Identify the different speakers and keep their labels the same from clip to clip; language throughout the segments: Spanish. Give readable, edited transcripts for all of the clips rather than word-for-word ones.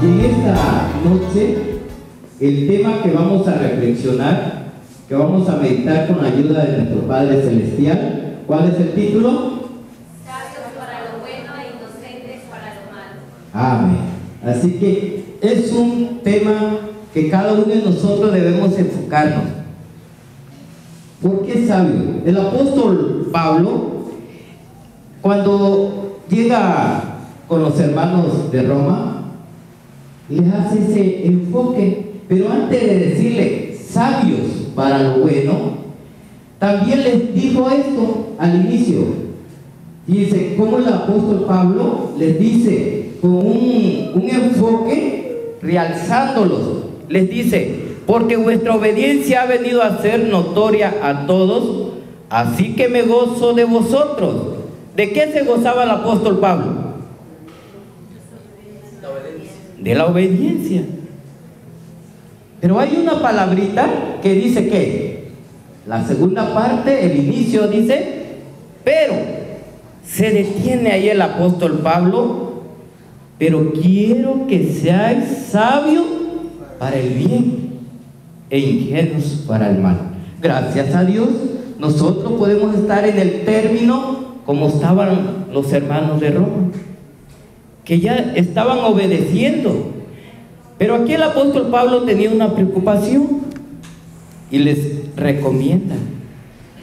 Speaker 1: Y en esta noche, el tema que vamos a reflexionar, que vamos a meditar con la ayuda de nuestro Padre Celestial, ¿cuál es el título?
Speaker 2: Sabios para lo bueno e inocentes para lo malo.
Speaker 1: Amén. Así que es un tema que cada uno de nosotros debemos enfocarnos. ¿Por qué sabio? El apóstol Pablo, cuando llega con los hermanos de Roma, les hace ese enfoque, pero antes de decirle sabios para lo bueno, también les dijo esto al inicio. Dice, como el apóstol Pablo les dice con un enfoque realzándolos, les dice, porque vuestra obediencia ha venido a ser notoria a todos, así que me gozo de vosotros. ¿De qué se gozaba el apóstol Pablo? De la obediencia. Pero hay una palabrita que dice que la segunda parte, el inicio dice, pero se detiene ahí el apóstol Pablo, pero quiero que seáis sabios para el bien e ingenuos para el mal. Gracias a Dios, nosotros podemos estar en el término como estaban los hermanos de Roma, que ya estaban obedeciendo. Pero aquí el apóstol Pablo tenía una preocupación y les recomienda,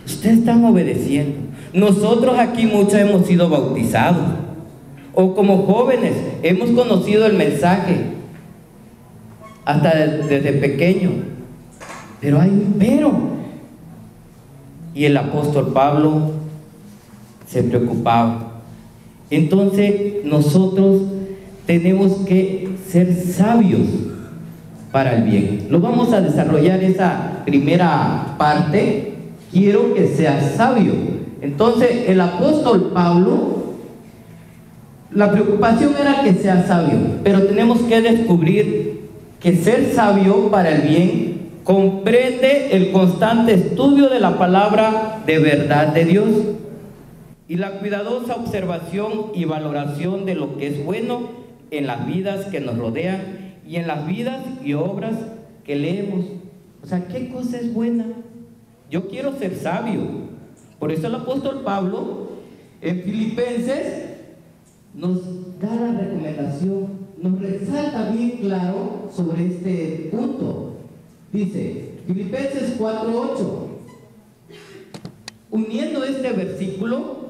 Speaker 1: ustedes están obedeciendo. Nosotros aquí muchos hemos sido bautizados, o como jóvenes hemos conocido el mensaje hasta desde pequeño, pero hay un pero. Y el apóstol Pablo se preocupaba. Entonces nosotros tenemos que ser sabios para el bien. Lo vamos a desarrollar esa primera parte. Quiero que seas sabio. Entonces el apóstol Pablo, la preocupación era que sea sabio, pero tenemos que descubrir que ser sabio para el bien comprende el constante estudio de la palabra de verdad de Dios y la cuidadosa observación y valoración de lo que es bueno en las vidas que nos rodean y en las vidas y obras que leemos. O sea, ¿qué cosa es buena? Yo quiero ser sabio. Por eso el apóstol Pablo en Filipenses nos da la recomendación, nos resalta bien claro sobre este punto. Dice, Filipenses 4:8, uniendo este versículo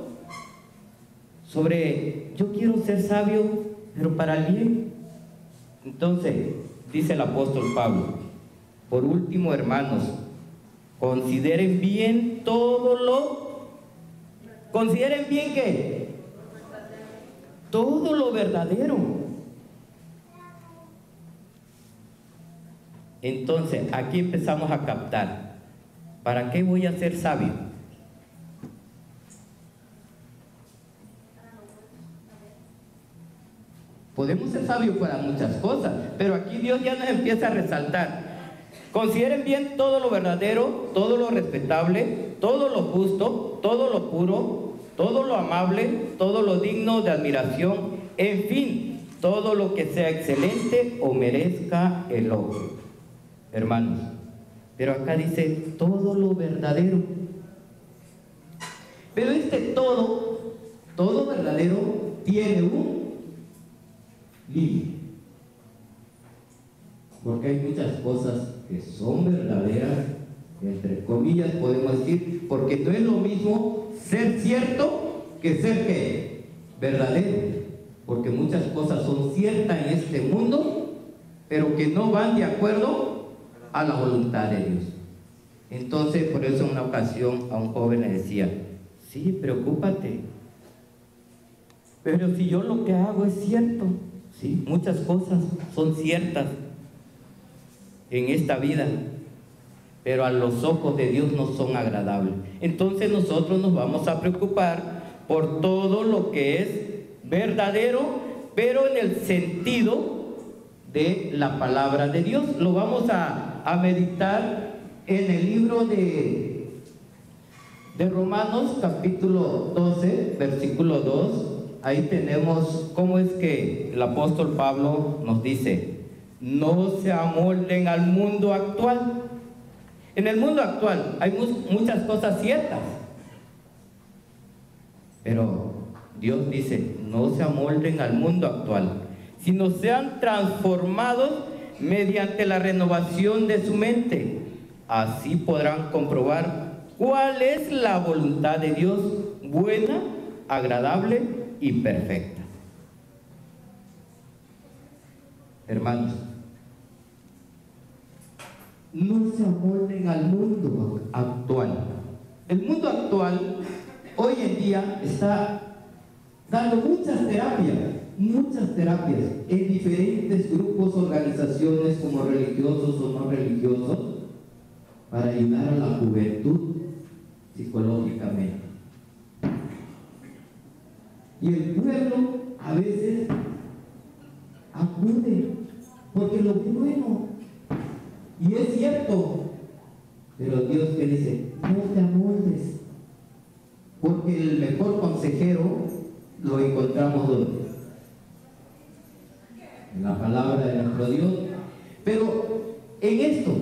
Speaker 1: sobre yo quiero ser sabio, pero para el bien. Entonces, dice el apóstol Pablo, por último, hermanos, consideren bien ¿consideren bien qué? Todo lo verdadero. Entonces, aquí empezamos a captar, ¿para qué voy a ser sabio? Podemos ser sabios para muchas cosas, pero aquí Dios ya nos empieza a resaltar. Consideren bien todo lo verdadero, todo lo respetable, todo lo justo, todo lo puro, todo lo amable, todo lo digno de admiración, en fin, todo lo que sea excelente o merezca elogio. Hermanos, pero acá dice todo lo verdadero. Pero todo verdadero tiene un límite, porque hay muchas cosas que son verdaderas, entre comillas podemos decir, porque no es lo mismo ser cierto que ser ¿qué? Verdadero, porque muchas cosas son ciertas en este mundo, pero que no van de acuerdo a la voluntad de Dios. Entonces, por eso en una ocasión a un joven le decía, sí, preocúpate, pero si yo lo que hago es cierto. Sí, muchas cosas son ciertas en esta vida, pero a los ojos de Dios no son agradables. Entonces nosotros nos vamos a preocupar por todo lo que es verdadero, pero en el sentido de la palabra de Dios. Lo vamos a meditar en el libro de Romanos, capítulo 12, versículo 2 ahí tenemos cómo es que el apóstol Pablo nos dice: no se amolden al mundo actual. En el mundo actual hay muchas cosas ciertas, pero Dios dice: no se amolden al mundo actual, sino sean transformados mediante la renovación de su mente. Así podrán comprobar cuál es la voluntad de Dios, buena, agradable y perfecta. Hermanos, no se amolden al mundo actual. El mundo actual hoy en día está dando muchas terapias en diferentes grupos, organizaciones, como religiosos o no religiosos, para ayudar a la juventud psicológicamente. Y el pueblo a veces acude porque lo ve bueno, y es cierto, pero Dios que dice: no te amoldes, porque el mejor consejero lo encontramos donde, en la palabra de nuestro Dios. Pero en esto,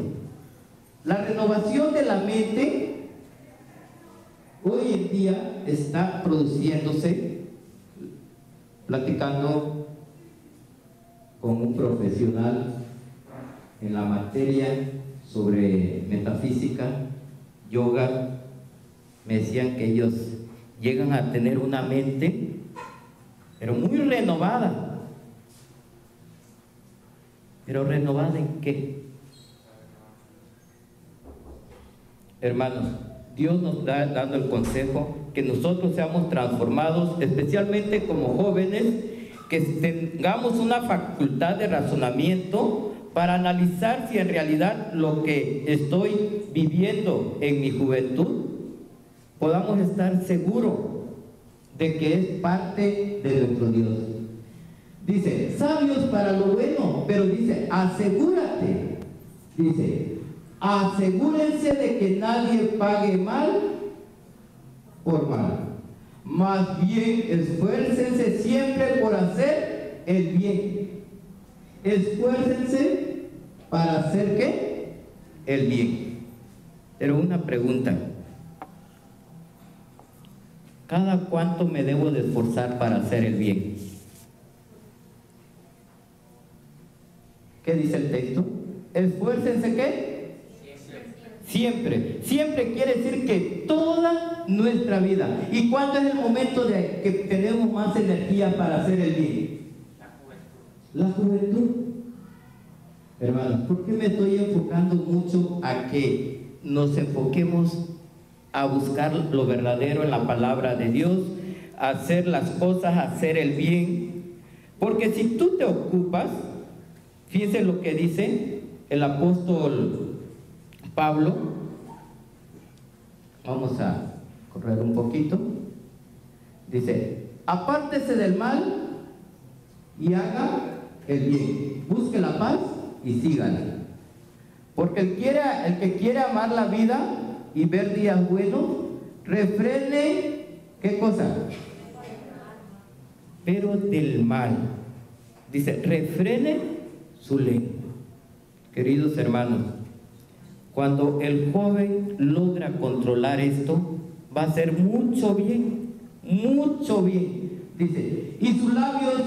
Speaker 1: la renovación de la mente hoy en día está produciéndose, platicando con un profesional en la materia sobre metafísica, yoga. Me decían que ellos llegan a tener una mente, pero muy renovada. ¿Pero renovada en qué? Hermanos, Dios nos está dando el consejo que nosotros seamos transformados, especialmente como jóvenes, que tengamos una facultad de razonamiento para analizar si en realidad lo que estoy viviendo en mi juventud, podamos estar seguros de que es parte de nuestro Dios. Dice: sabios para lo bueno, pero dice: asegúrate. Dice: asegúrense de que nadie pague mal por mal. Más bien esfuércense siempre por hacer el bien. Esfuércense para hacer ¿qué? El bien. Pero una pregunta: ¿cada cuánto me debo de esforzar para hacer el bien? ¿Qué dice el texto? Esfuércense ¿qué? Siempre. Siempre quiere decir que toda nuestra vida. ¿Y cuándo es el momento de que tenemos más energía para hacer el bien? La juventud. Hermanos, ¿por qué me estoy enfocando mucho a que nos enfoquemos a buscar lo verdadero en la palabra de Dios, a hacer las cosas, a hacer el bien? Porque si tú te ocupas, fíjense lo que dice el apóstol Pablo. Vamos a correr un poquito. Dice: apártese del mal y haga el bien, busque la paz y sígala, porque el que quiere amar la vida y ver días buenos, refrene ¿qué cosa? Pero del mal, dice: refrene su lengua. Queridos hermanos, cuando el joven logra controlar esto, va a hacer mucho bien, mucho bien. Dice: y sus labios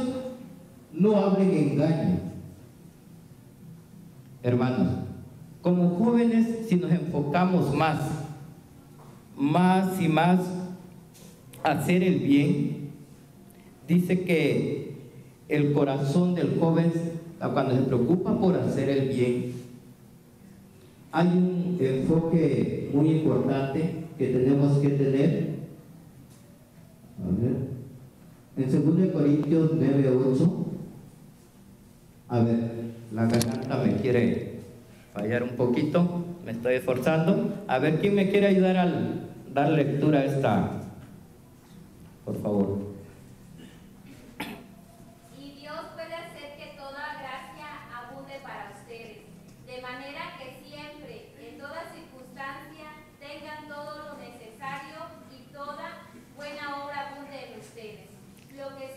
Speaker 1: no hablen engaño. Hermanos, como jóvenes, si nos enfocamos más y más a hacer el bien, dice que el corazón del joven, cuando se preocupa por hacer el bien, hay un enfoque muy importante que tenemos que tener. A ver, en 2 Corintios 9:8. A ver, la garganta me quiere fallar un poquito, me estoy esforzando. A ver, ¿quién me quiere ayudar a dar lectura a esta? Por favor.
Speaker 2: Y Dios puede hacer que toda gracia abunde para ustedes, de manera que siempre, en toda circunstancia, tengan todo lo necesario y toda buena obra abunde en ustedes. Lo que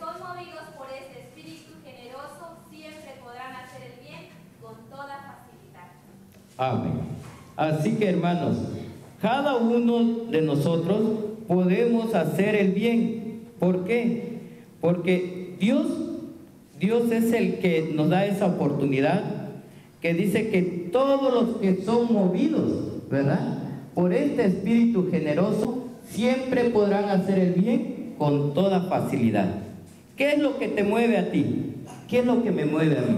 Speaker 1: Amén. Así que, hermanos, cada uno de nosotros podemos hacer el bien. ¿Por qué? Porque Dios es el que nos da esa oportunidad, que dice que todos los que son movidos, ¿verdad?, por este espíritu generoso, siempre podrán hacer el bien con toda facilidad. ¿Qué es lo que te mueve a ti? ¿Qué es lo que me mueve a mí?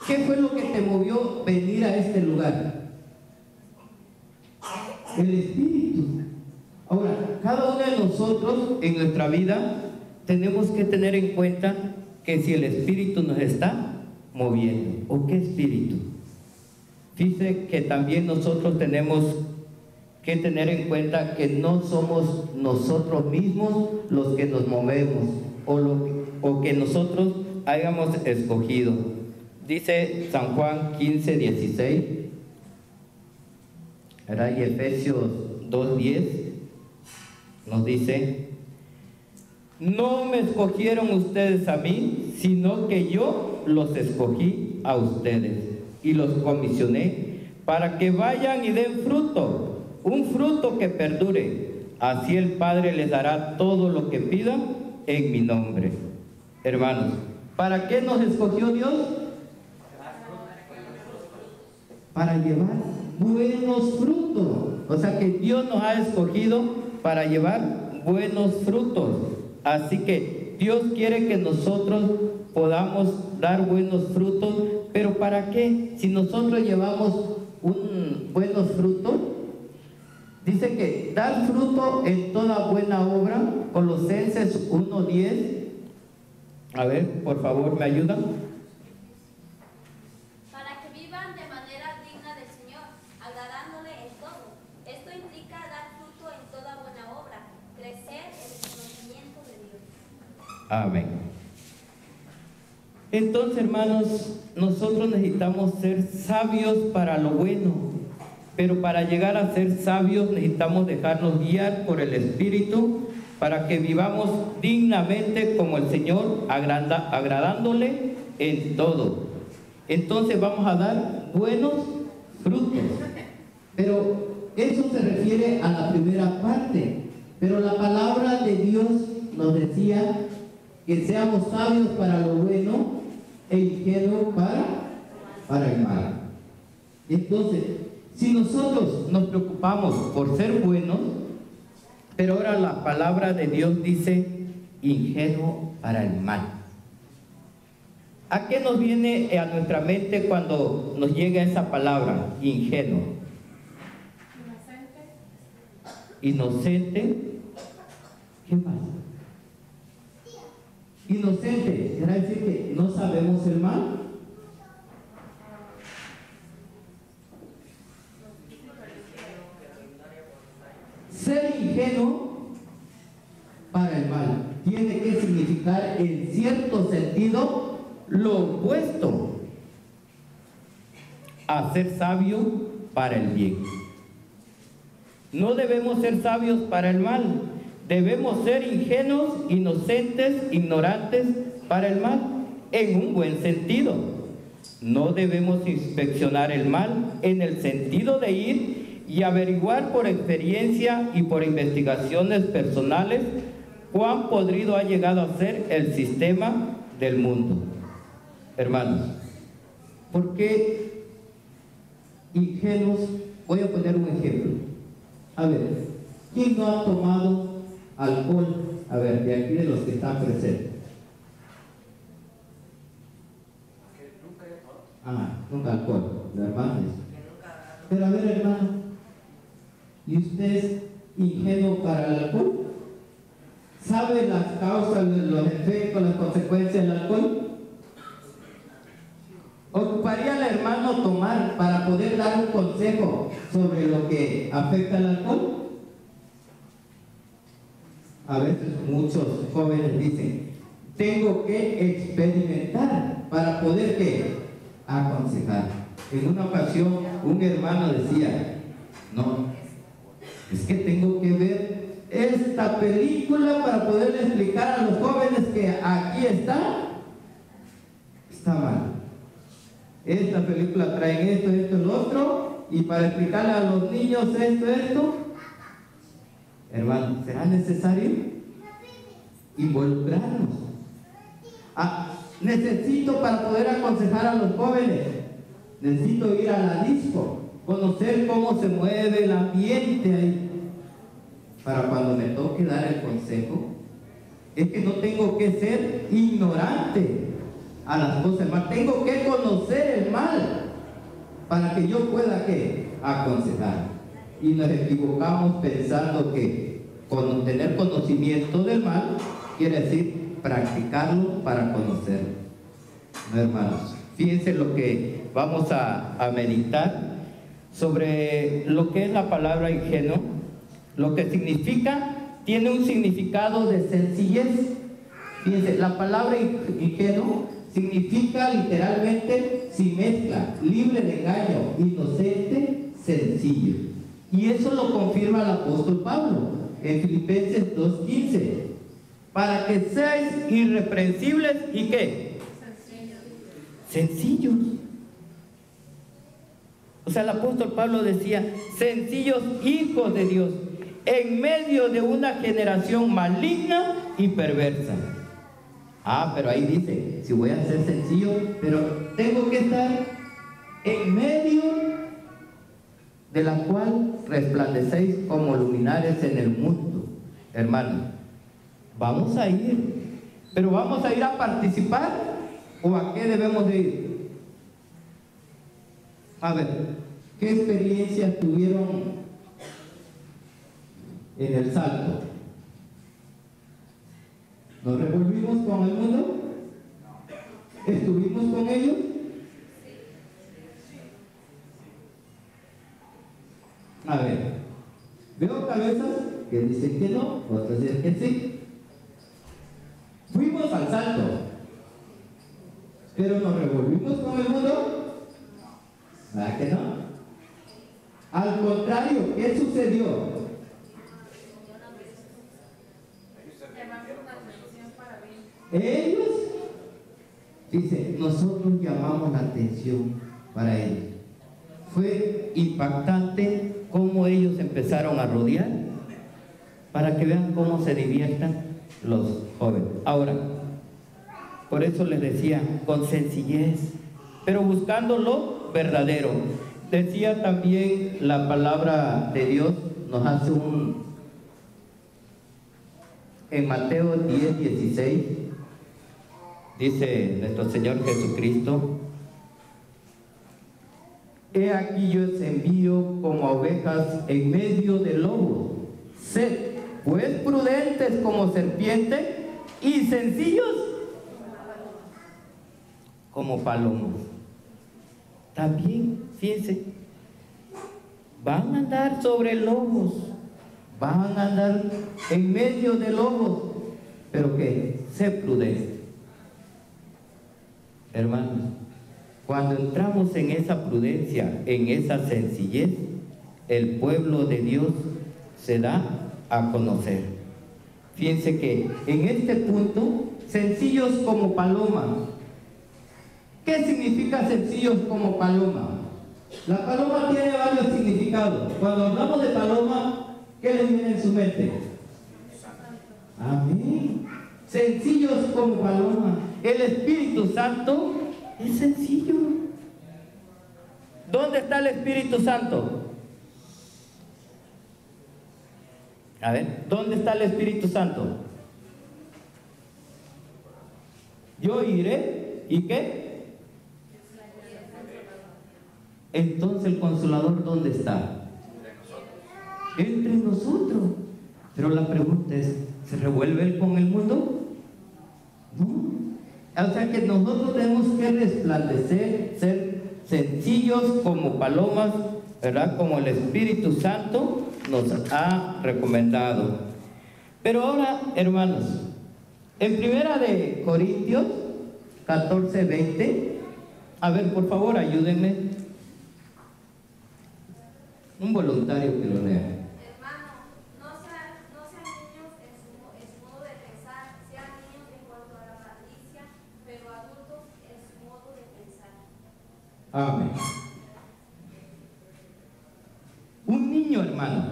Speaker 1: ¿Qué fue lo que te movió venir a este lugar? El espíritu. Ahora, cada uno de nosotros en nuestra vida tenemos que tener en cuenta que si el espíritu nos está moviendo, ¿o qué espíritu? Dice que también nosotros tenemos que tener en cuenta que no somos nosotros mismos los que nos movemos o que nosotros hayamos escogido. Dice San Juan 15:16, ¿verdad? Y Efesios 2:10 nos dice: no me escogieron ustedes a mí, sino que yo los escogí a ustedes y los comisioné para que vayan y den fruto, un fruto que perdure. Así el Padre les dará todo lo que pidan en mi nombre. Hermanos, ¿para qué nos escogió Dios? Para llevar buenos frutos. O sea que Dios nos ha escogido para llevar buenos frutos. Así que Dios quiere que nosotros podamos dar buenos frutos. ¿Pero para qué? Si nosotros llevamos buenos frutos, dice que dar fruto en toda buena obra. Colosenses 1:10. A ver, por favor, ¿me ayudan?
Speaker 2: Para que vivan de manera digna del Señor, agradándole en todo. Esto implica dar fruto en toda buena obra, crecer en el conocimiento de Dios.
Speaker 1: Amén. Entonces, hermanos, nosotros necesitamos ser sabios para lo bueno, pero para llegar a ser sabios necesitamos dejarnos guiar por el Espíritu para que vivamos dignamente como el Señor, agradándole en todo. Entonces vamos a dar buenos frutos. Pero eso se refiere a la primera parte. Pero la palabra de Dios nos decía que seamos sabios para lo bueno e ingenuos para el mal. Entonces, si nosotros nos preocupamos por ser buenos, pero ahora la palabra de Dios dice ingenuo para el mal. ¿A qué nos viene a nuestra mente cuando nos llega esa palabra, ingenuo? Inocente. ¿Qué más? Inocente, ¿será decir que no sabemos el mal? Ser ingenuo para el mal tiene que significar en cierto sentido lo opuesto a ser sabio para el bien. No debemos ser sabios para el mal, debemos ser ingenuos, inocentes, ignorantes para el mal, en un buen sentido. No debemos inspeccionar el mal en el sentido de ir y averiguar por experiencia y por investigaciones personales cuán podrido ha llegado a ser el sistema del mundo. Hermanos, ¿por qué ingenuos? Voy a poner un ejemplo. A ver, ¿quién no ha tomado alcohol? A ver, de aquí de los que están presentes. Nunca alcohol, ¿de hermanos? Pero a ver, hermano, ¿y usted es ingenuo para el alcohol? ¿Sabe las causas, los efectos, las consecuencias del alcohol? ¿Ocuparía al hermano tomar para poder dar un consejo sobre lo que afecta al alcohol? A veces muchos jóvenes dicen, tengo que experimentar para poder ¿qué? Aconsejar. En una ocasión un hermano decía, no, es que tengo que ver esta película para poderle explicar a los jóvenes que aquí está mal. Es esta película traen esto, esto, lo otro, y para explicarle a los niños esto, hermano, ¿será necesario involucrarnos? Necesito, para poder aconsejar a los jóvenes, necesito ir a la disco, conocer cómo se mueve el ambiente ahí, para cuando me toque dar el consejo. Es que no tengo que ser ignorante a las cosas del mal, tengo que conocer el mal para que yo pueda aconsejar. Y nos equivocamos pensando que tener conocimiento del mal quiere decir practicarlo para conocerlo. No, hermanos, fíjense lo que vamos a meditar sobre lo que es la palabra ingenuo, lo que significa. Tiene un significado de sencillez. Fíjense, la palabra ingenuo significa literalmente sin mezcla, libre de engaño, inocente, sencillo. Y eso lo confirma el apóstol Pablo en Filipenses 2:15. Para que seáis irreprensibles y ¿qué? Sencillos. O sea, el apóstol Pablo decía, sencillos hijos de Dios, en medio de una generación maligna y perversa. Pero ahí dice, si voy a ser sencillo, pero tengo que estar en medio de la cual resplandecéis como luminares en el mundo. Hermano, vamos a ir, pero ¿vamos a ir a participar o a qué debemos de ir? A ver, ¿qué experiencias tuvieron en el Salto? ¿Nos revolvimos con el mundo? ¿Estuvimos con ellos? A ver, veo cabezas que dicen que no, otras dicen que sí. Fuimos al Salto, pero nos revolvimos con el mundo. ¿Verdad que no? Al contrario, ¿qué sucedió? Ellos, dice, nosotros llamamos la atención para ellos. Fue impactante cómo ellos empezaron a rodear para que vean cómo se diviertan los jóvenes. Ahora, por eso les decía, con sencillez, pero buscando lo verdadero. Decía también la palabra de Dios, nos hace en Mateo 10:16, dice nuestro Señor Jesucristo, he aquí yo os envío como ovejas en medio de lobos. Sed pues prudentes como serpientes y sencillos como palomos. También, fíjense, van a andar sobre lobos, van a andar en medio de lobos, pero que sé prudente. Hermanos, cuando entramos en esa prudencia, en esa sencillez, el pueblo de Dios se da a conocer. Fíjense que en este punto, sencillos como paloma. ¿Qué significa sencillos como paloma? La paloma tiene varios significados. Cuando hablamos de paloma, ¿qué les viene en su mente? Amén. Sencillos como paloma. El Espíritu Santo es sencillo. ¿Dónde está el Espíritu Santo? A ver, ¿dónde está el Espíritu Santo? Yo iré, ¿y qué? Entonces el Consolador, ¿dónde está? Entre nosotros. Pero la pregunta es, ¿se revuelve él con el mundo? No. O sea que nosotros tenemos que resplandecer, ser sencillos como palomas, ¿verdad? Como el Espíritu Santo nos ha recomendado. Pero ahora, hermanos, en Primera de Corintios 14:20, a ver, por favor, ayúdenme. Un voluntario que lo lea.
Speaker 2: Hermano, no sean niños en su modo de pensar, sean niños en cuanto a la malicia, pero adultos en su modo de pensar.
Speaker 1: Amén. Un niño, hermano,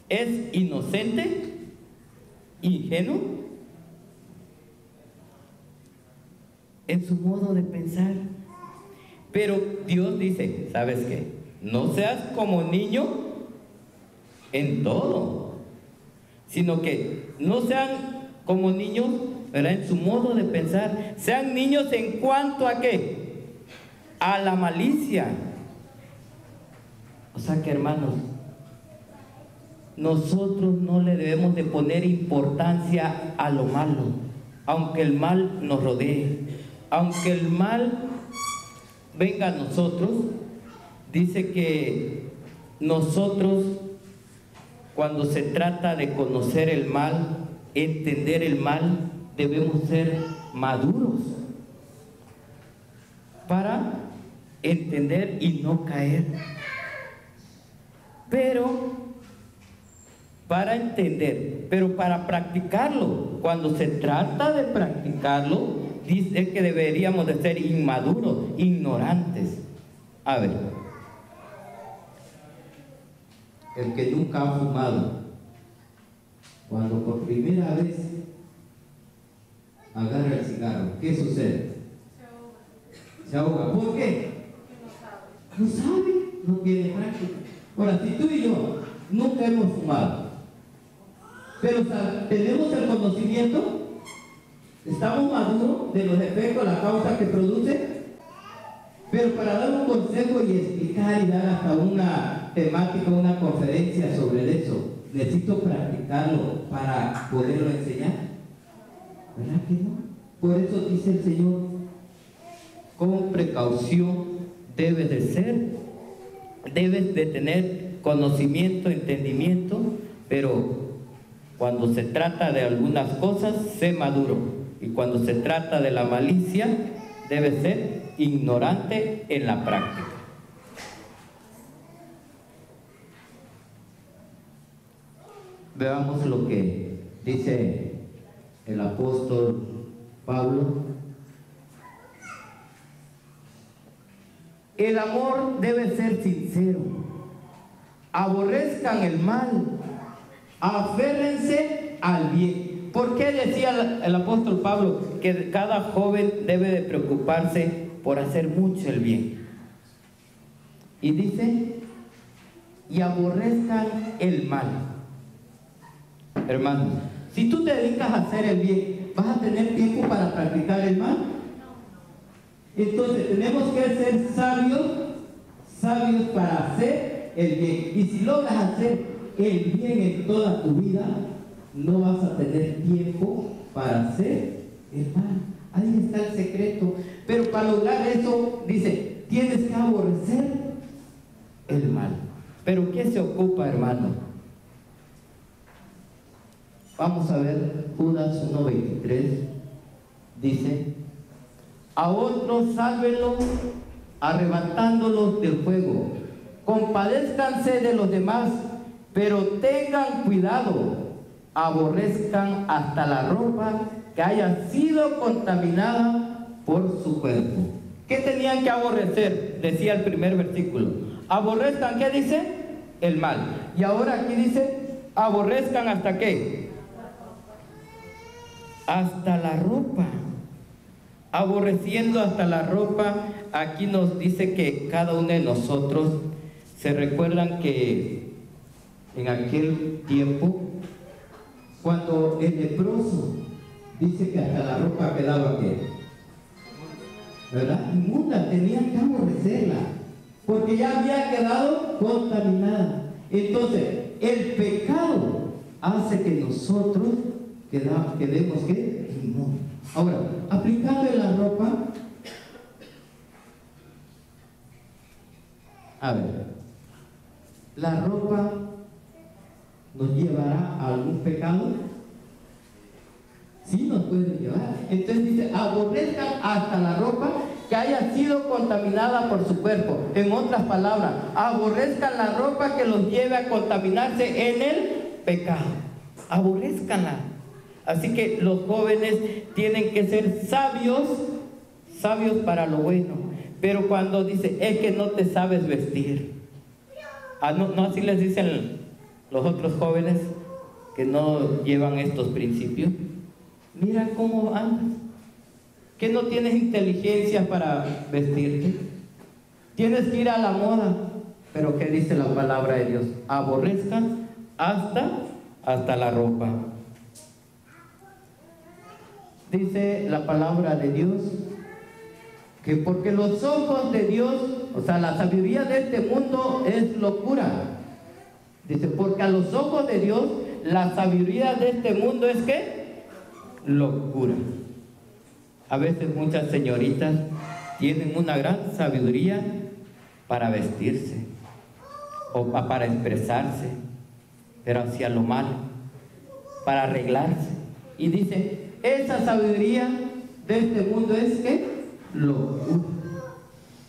Speaker 1: es inocente, ingenuo en su modo de pensar. Pero Dios dice, ¿sabes qué? No seas como niño en todo, sino que no sean como niños, ¿verdad?, en su modo de pensar. Sean niños en cuanto a ¿qué? A la malicia. O sea que, hermanos, nosotros no le debemos de poner importancia a lo malo, aunque el mal nos rodee, aunque el mal venga a nosotros. Dice que nosotros, cuando se trata de conocer el mal, entender el mal, debemos ser maduros para entender y no caer. Pero para entender, pero para practicarlo, cuando se trata de practicarlo, dice que deberíamos de ser inmaduros, ignorantes. A ver, el que nunca ha fumado, cuando por primera vez agarra el cigarro, ¿qué sucede? Se ahoga. ¿Por qué? No sabe, no tiene práctica. Ahora, si tú y yo nunca hemos fumado, pero tenemos el conocimiento, estamos maduros de los efectos, la causa que produce, pero para dar un consejo y explicar y dar hasta una temática, una conferencia sobre eso, necesito practicarlo para poderlo enseñar. ¿Verdad que no? Por eso dice el Señor, con precaución debes de ser, debes de tener conocimiento, entendimiento, pero cuando se trata de algunas cosas, sé maduro, y cuando se trata de la malicia, debe ser ignorante en la práctica. Veamos lo que dice el apóstol Pablo. El amor debe ser sincero. Aborrezcan el mal, aférrense al bien. ¿Por qué decía el apóstol Pablo que cada joven debe de preocuparse por hacer mucho el bien? Y dice, y aborrezcan el mal. Hermanos, si tú te dedicas a hacer el bien, ¿vas a tener tiempo para practicar el mal? Entonces tenemos que ser sabios para hacer el bien. Y si logras hacer el bien en toda tu vida, no vas a tener tiempo para hacer el mal. Ahí está el secreto. Pero para lograr eso, dice, tienes que aborrecer el mal. ¿Pero qué se ocupa, hermano? Vamos a ver Judas 1:23. Dice, a otros sálvenlos arrebatándolos del fuego. Compadézcanse de los demás, pero tengan cuidado. Aborrezcan hasta la ropa que haya sido contaminada por su cuerpo. ¿Qué tenían que aborrecer? Decía el primer versículo. Aborrezcan, ¿qué dice? El mal. Y ahora aquí dice, aborrezcan hasta qué? Hasta la ropa. Aborreciendo hasta la ropa. Aquí nos dice que cada uno de nosotros, se recuerdan que en aquel tiempo, cuando el leproso dice que hasta la ropa quedaba ¿qué? ¿Verdad? Inmunda, tenían que aborrecerla, porque ya había quedado contaminada. Entonces, el pecado hace que nosotros quedemos ¿qué? Inmundos. Ahora, aplicando en la ropa, a ver, la ropa nos llevará a algún pecado. Sí, nos puede llevar. Entonces dice, aborrezcan hasta la ropa que haya sido contaminada por su cuerpo. En otras palabras, aborrezcan la ropa que los lleve a contaminarse en el pecado. Aborrezcanla. Así que los jóvenes tienen que ser sabios, sabios para lo bueno. Pero cuando dice, es que no te sabes vestir. No así les dicen los otros jóvenes que no llevan estos principios. Mira cómo andas. Que no tienes inteligencia para vestirte. Tienes que ir a la moda. Pero ¿qué dice la palabra de Dios? Aborrezcan hasta la ropa. Dice la palabra de Dios que porque los ojos de Dios, o sea, la sabiduría de este mundo es locura. Dice, porque a los ojos de Dios, la sabiduría de este mundo es ¿qué? Locura. A veces muchas señoritas tienen una gran sabiduría para vestirse o para expresarse, pero hacia lo malo, para arreglarse. Y dice, esa sabiduría de este mundo es ¿qué? Locura.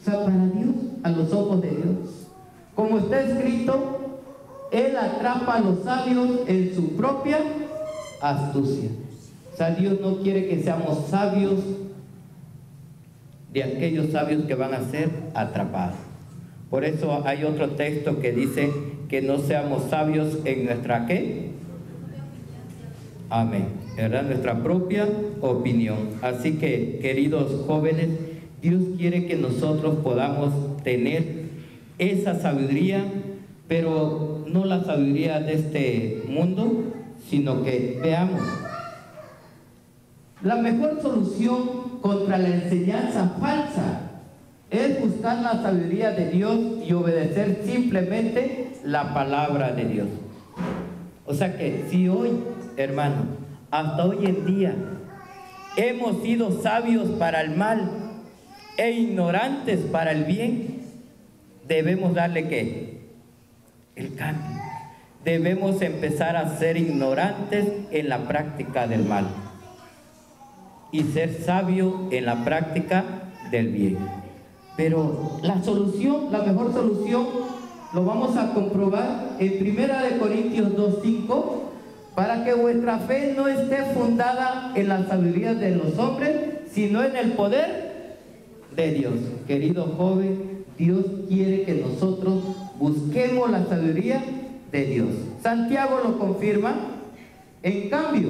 Speaker 1: O sea, para Dios, a los ojos de Dios, como está escrito, Él atrapa a los sabios en su propia astucia. O sea, Dios no quiere que seamos sabios de aquellos sabios que van a ser atrapados. Por eso hay otro texto que dice que no seamos sabios en nuestra ¿qué? Amén. ¿Verdad? Nuestra propia opinión. Así que, queridos jóvenes, Dios quiere que nosotros podamos tener esa sabiduría, pero no la sabiduría de este mundo, sino que veamos. La mejor solución contra la enseñanza falsa es buscar la sabiduría de Dios y obedecer simplemente la palabra de Dios. O sea que si hoy, hermano, hasta hoy en día hemos sido sabios para el mal e ignorantes para el bien, debemos darle ¿qué? El cambio. Debemos empezar a ser ignorantes en la práctica del mal y ser sabio en la práctica del bien. Pero la solución, la mejor solución, lo vamos a comprobar en 1 Corintios 2:5, para que vuestra fe no esté fundada en la sabiduría de los hombres, sino en el poder de Dios. Querido joven, Dios quiere que nosotros busquemos la sabiduría de Dios. Santiago lo confirma. En cambio,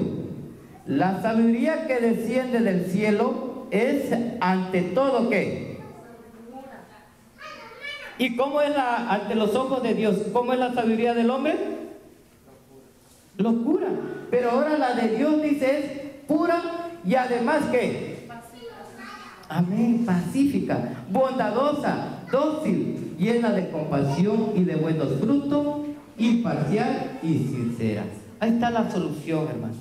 Speaker 1: la sabiduría que desciende del cielo es ante todo ¿qué? ¿Y cómo es ante los ojos de Dios? ¿Cómo es la sabiduría del hombre? Locura. Pero ahora la de Dios dice es pura y además ¿qué? Amén, pacífica, bondadosa, dócil, llena de compasión y de buenos frutos, imparcial y sincera. Ahí está la solución, hermano.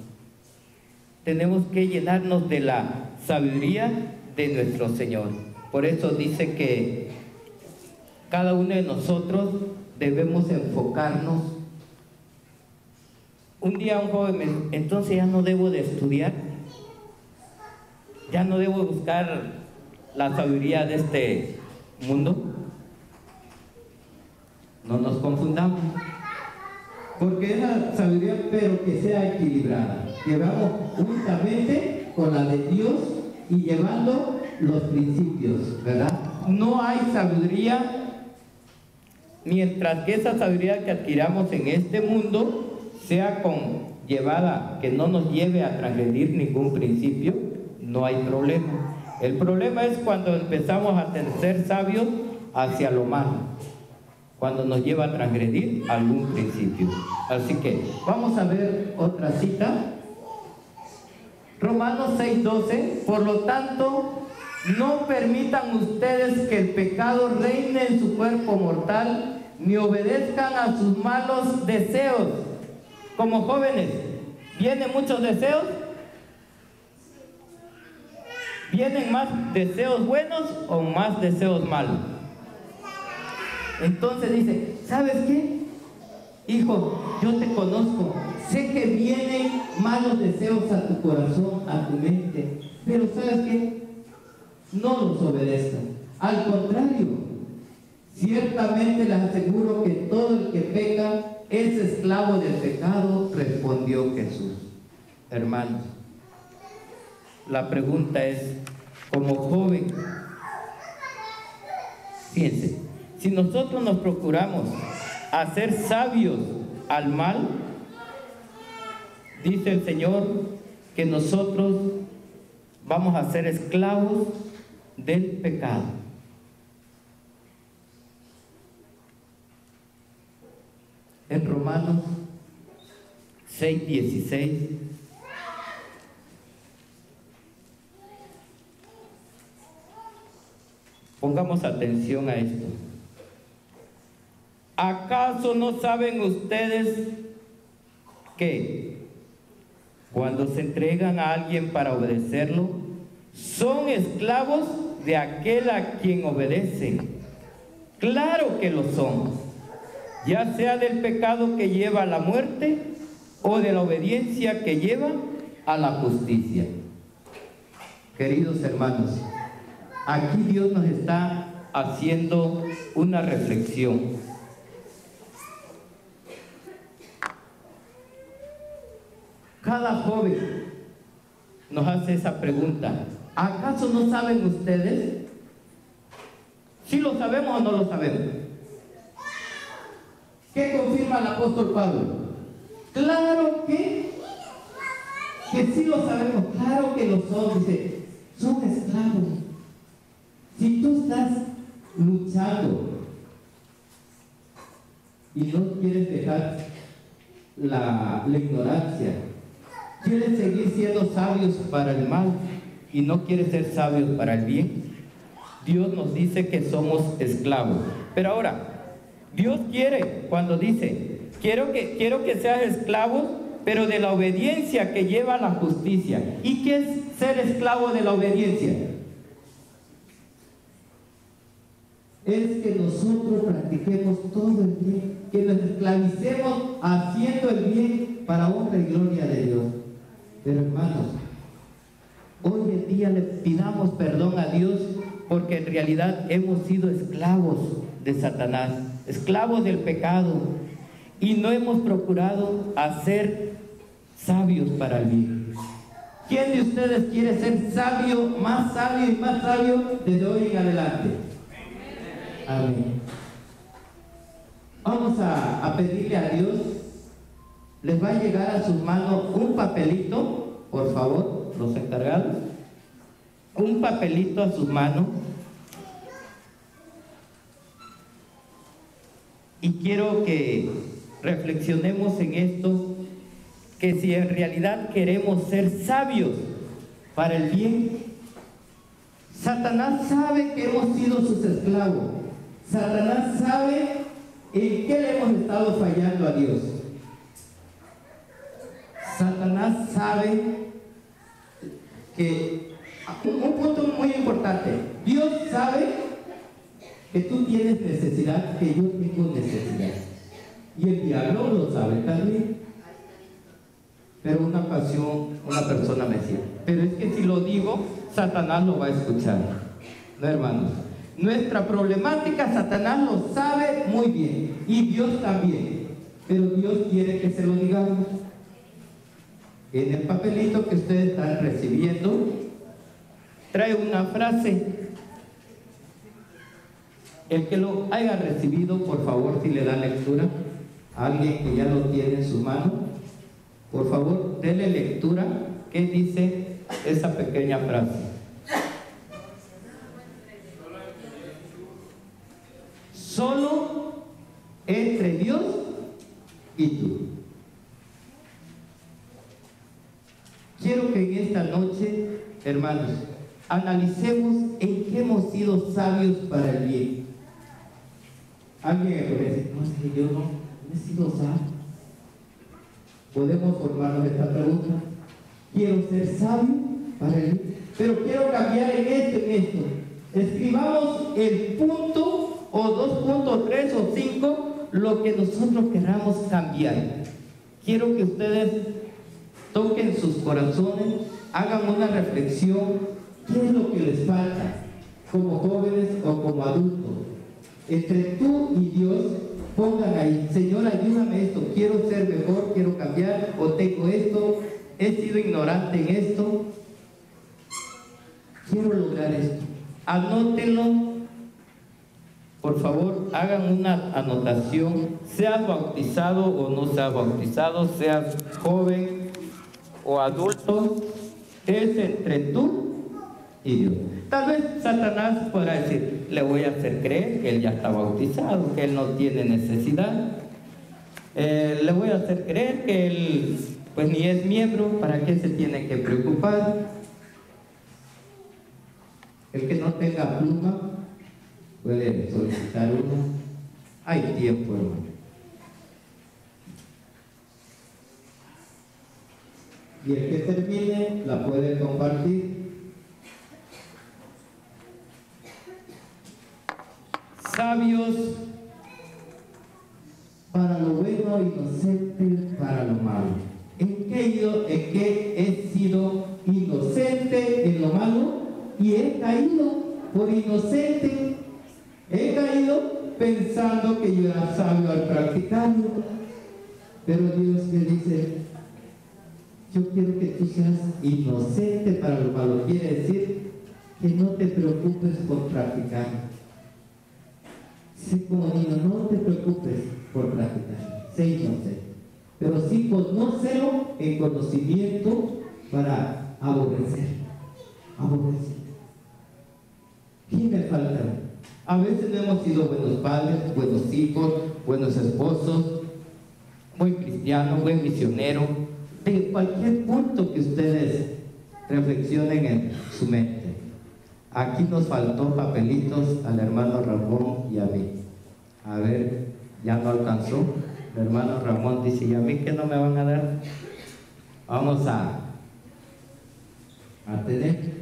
Speaker 1: Tenemos que llenarnos de la sabiduría de nuestro Señor. Por eso dice que cada uno de nosotros debemos enfocarnos. Un día un joven me dijo, entonces ya no debo de estudiar, ya no debo buscar la sabiduría de este mundo. No nos confundamos, porque es la sabiduría pero que sea equilibrada, que vamos únicamente con la de Dios y llevando los principios, ¿verdad? No hay sabiduría mientras que esa sabiduría que adquiramos en este mundo sea llevada, que no nos lleve a transgredir ningún principio, no hay problema. El problema es cuando empezamos a ser sabios hacia lo malo, cuando nos lleva a transgredir algún principio. Así que vamos a ver otra cita. Romanos 6:12. Por lo tanto, no permitan ustedes que el pecado reine en su cuerpo mortal, ni obedezcan a sus malos deseos. Como jóvenes, ¿vienen muchos deseos? ¿Vienen más deseos buenos o más deseos malos? Entonces dice, ¿sabes qué? Hijo, yo te conozco, sé que vienen malos deseos a tu corazón, a tu mente, pero ¿sabes qué? No los obedezcan. Al contrario, ciertamente les aseguro que todo el que peca es esclavo del pecado, respondió Jesús. hermanos, la pregunta es, como joven, fíjense, si nosotros nos procuramos hacer sabios al mal, dice el Señor que nosotros vamos a ser esclavos del pecado. En Romanos 6:16 pongamos atención a esto. ¿Acaso no saben ustedes que cuando se entregan a alguien para obedecerlo, son esclavos de aquel a quien obedecen? Claro que lo son, ya sea del pecado que lleva a la muerte o de la obediencia que lleva a la justicia. Queridos hermanos, aquí Dios nos está haciendo una reflexión. Cada joven nos hace esa pregunta: ¿acaso no saben ustedes? ¿Sí lo sabemos o no lo sabemos? ¿Qué confirma el apóstol Pablo? Claro que sí lo sabemos, claro que lo son. Dice, son esclavos. Si tú estás luchando y no quieres dejar la ignorancia, quieres seguir siendo sabios para el mal y no quieres ser sabios para el bien, Dios nos dice que somos esclavos. Pero ahora, Dios quiere, cuando dice, quiero que seas esclavos, pero de la obediencia que lleva a la justicia. ¿Y qué es ser esclavo de la obediencia? Es que nosotros practiquemos todo el bien, que nos esclavicemos haciendo el bien para honra y gloria de Dios. Pero hermanos, hoy en día le pidamos perdón a Dios porque en realidad hemos sido esclavos de Satanás, esclavos del pecado, y no hemos procurado hacer sabios para el bien. ¿Quién de ustedes quiere ser sabio y más sabio desde hoy en adelante? Amén. Vamos a pedirle a Dios. Les va a llegar a sus manos un papelito, por favor, los encargados. Un papelito a sus manos. Y quiero que reflexionemos en esto, que si en realidad queremos ser sabios para el bien, Satanás sabe que hemos sido sus esclavos. Satanás sabe en qué le hemos estado fallando a Dios. Satanás sabe que, un punto muy importante, Dios sabe que tú tienes necesidad, que yo tengo necesidad. Y el diablo lo sabe también. Pero una persona me decía, pero es que si lo digo, Satanás lo va a escuchar. No, hermanos. Nuestra problemática, Satanás lo sabe muy bien. Y Dios también. Pero Dios quiere que se lo digamos. En el papelito que ustedes están recibiendo, trae una frase. El que lo haya recibido, por favor, si le da lectura a alguien que ya lo tiene en su mano, por favor, denle lectura. ¿Qué dice esa pequeña frase? Solo entre Dios y tú. Quiero que en esta noche, hermanos, analicemos en qué hemos sido sabios para el bien. Alguien me puede decir, no, es que yo no he sido sabio. Podemos formarnos esta pregunta. Quiero ser sabio para el bien, pero quiero cambiar en esto. Escribamos el punto, o 2 puntos, 3 o 5, lo que nosotros queramos cambiar. Quiero que ustedes toquen sus corazones, hagan una reflexión. ¿Qué es lo que les falta como jóvenes o como adultos? Entre tú y Dios, pongan ahí, Señor, ayúdame esto, quiero ser mejor, quiero cambiar, o tengo esto, he sido ignorante en esto, quiero lograr esto. Anótenlo, por favor, hagan una anotación, seas bautizado o no seas bautizado, seas joven o adulto, es entre tú y Dios. Tal vez Satanás podrá decir, le voy a hacer creer que él ya está bautizado, que él no tiene necesidad. Le voy a hacer creer que él pues ni es miembro, ¿para qué se tiene que preocupar? El que no tenga pluma puede solicitar una. Hay tiempo, hermano. Y el que termine la puede compartir. Sabios para lo bueno, inocentes para lo malo. ¿En qué he sido inocente en lo malo? Y he caído por inocente. He caído pensando que yo era sabio al practicarlo. Pero Dios me dice, yo quiero que tú seas inocente para lo malo. Quiere decir que no te preocupes por practicarlo. Sé como niño, no te preocupes por practicar, sé inocente, pero sí conócelo en conocimiento para aborrecer. ¿Qué me falta? A veces no hemos sido buenos padres, buenos hijos, buenos esposos, buen cristiano, buen misionero, de cualquier punto que ustedes reflexionen en su mente. Aquí nos faltó papelitos al hermano Ramón y a mí. A ver, ya no alcanzó. El hermano Ramón dice, ¿y a mí qué no me van a dar? Vamos a tener.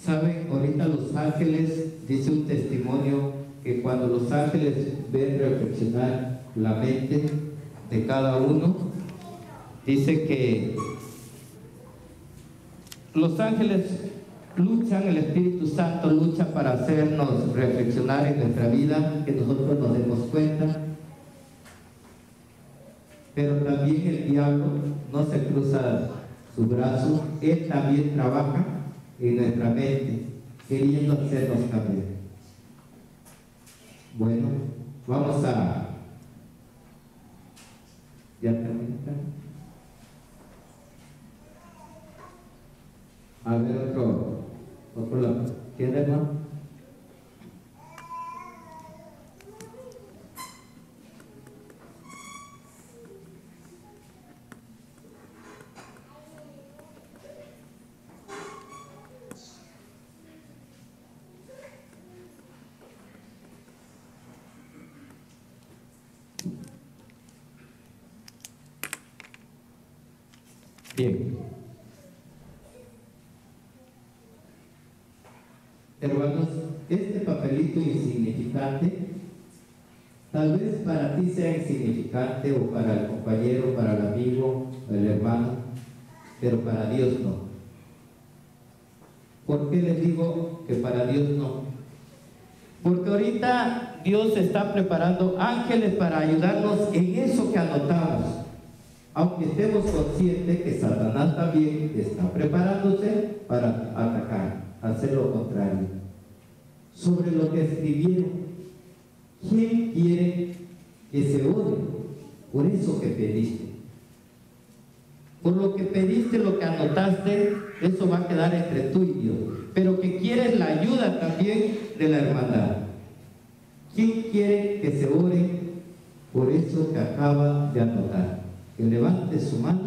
Speaker 1: Saben, ahorita los ángeles, dice un testimonio, que cuando los ángeles ven reflexionar la mente de cada uno, dice que los ángeles luchan, el Espíritu Santo lucha para hacernos reflexionar en nuestra vida, que nosotros nos demos cuenta. Pero también el diablo no se cruza su brazo, él también trabaja en nuestra mente, queriendo hacernos cambiar. Bueno, vamos a... ¿Ya terminaste? A ver otro lado. ¿Tiene, hermano? Bien. Hermanos, este papelito insignificante, tal vez para ti sea insignificante, o para el compañero, para el amigo, el hermano, pero para Dios no. ¿Por qué les digo que para Dios no? Porque ahorita Dios está preparando ángeles para ayudarnos en eso que anotamos. Aunque estemos conscientes que Satanás también está preparándose para atacar, hacer lo contrario. Sobre lo que escribieron, ¿quién quiere que se ore por eso que pediste? Por lo que pediste, lo que anotaste, eso va a quedar entre tú y Dios. Pero que quieres la ayuda también de la hermandad. ¿Quién quiere que se ore por eso que acaba de anotar? Que levante su mano.